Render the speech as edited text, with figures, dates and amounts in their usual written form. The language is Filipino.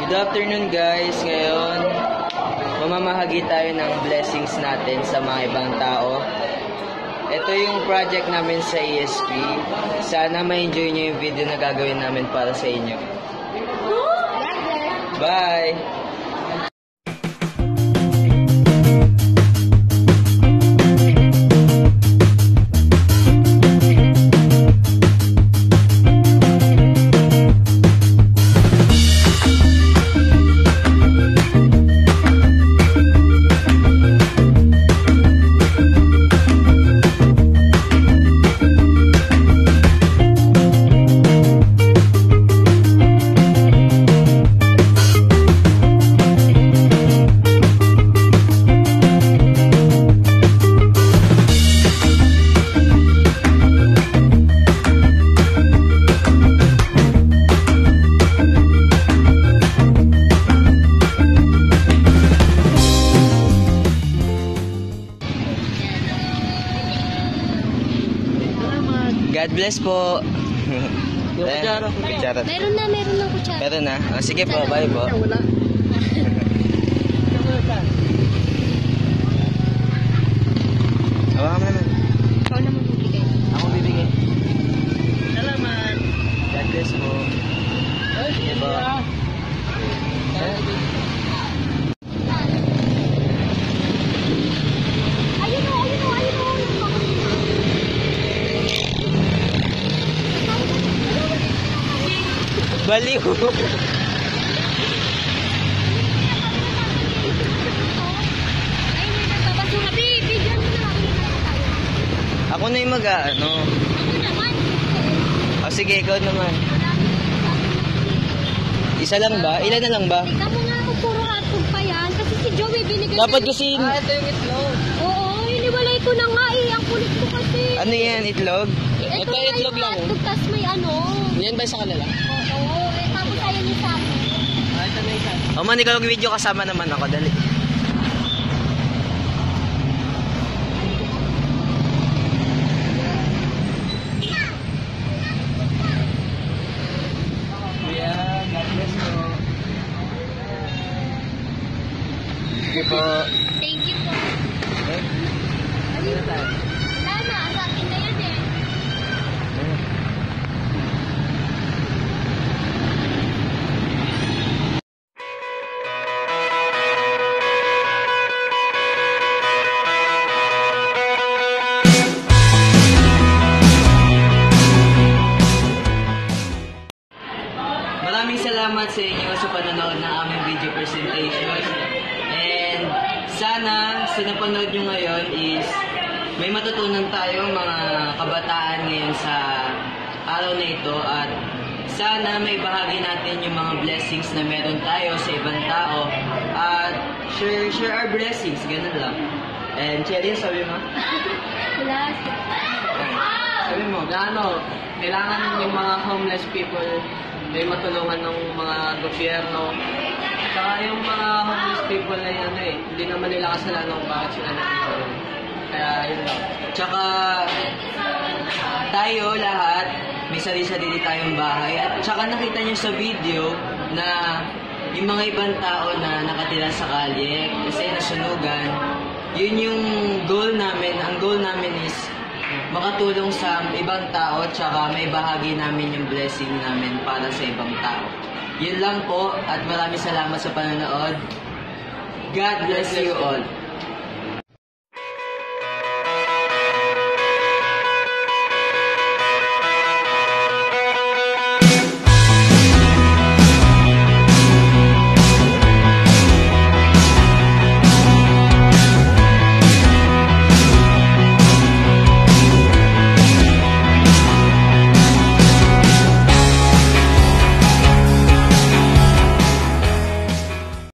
Good afternoon guys. Ngayon, mamamahagi tayo ng blessings natin sa mga ibang tao. Ito yung project namin sa ESP. Sana ma-enjoy nyo yung video na gagawin namin para sa inyo. Bye! God bless po. Yung kutsara. Meron na kutsara. Meron na? Oh, sige po, bye po. Wala. Hawakan mo naman. Ikaw na magbibigay. Ako bibigay. Salamat. God bless po. Sige po. Ayun o. Baliw. Ako na yung mag-ano. Oh, sige, ikaw naman. Isa lang ba? Ilan na lang ba? Ikaw mo nga ako puro atog pa yan. Kasi si Joey binigay. Dapat kasi... Ito yung itlog. Oo, iniwalay ko na nga eh. Ang kulit ko kasi. Ano yan? Itlog? Ito Ito itlog lang. Atog, tas may ano. Yan ba sa kanila? Oo, tapos ayan yung sa akin. Ito na isa. O man, ikaw mag-video kasama naman ako. Dali. Yeah, God bless po. Sige po. Thank you po. Eh? Wala na, sa akin na yan eh. Maraming salamat sa inyo sa panonood ng aming video presentation. And sana sa napanood nyo ngayon is may matutunan tayong mga kabataan ngayon sa araw na ito at sana may bahagi natin yung mga blessings na meron tayo sa ibang tao at share our blessings, ganun lang. And Cherry, sabi mo? Wala. Sabi mo, kailangan yung mga homeless people may matulungan ng mga gobyerno. Saka yung mga homeless people na yan hindi naman nila kasalanan kung bakit sila nandito. Kaya yun lang. Tsaka tayo lahat may sarili-sarili tayong bahay at tsaka nakita nyo sa video na yung mga ibang tao na nakatira sa kalye kasi nasunugan, yun yung goal namin. Ang goal namin is makatulong sa ibang tao tsaka may bahagi namin yung blessing namin para sa ibang tao. Yun lang po at maraming salamat sa panonood. God bless you all.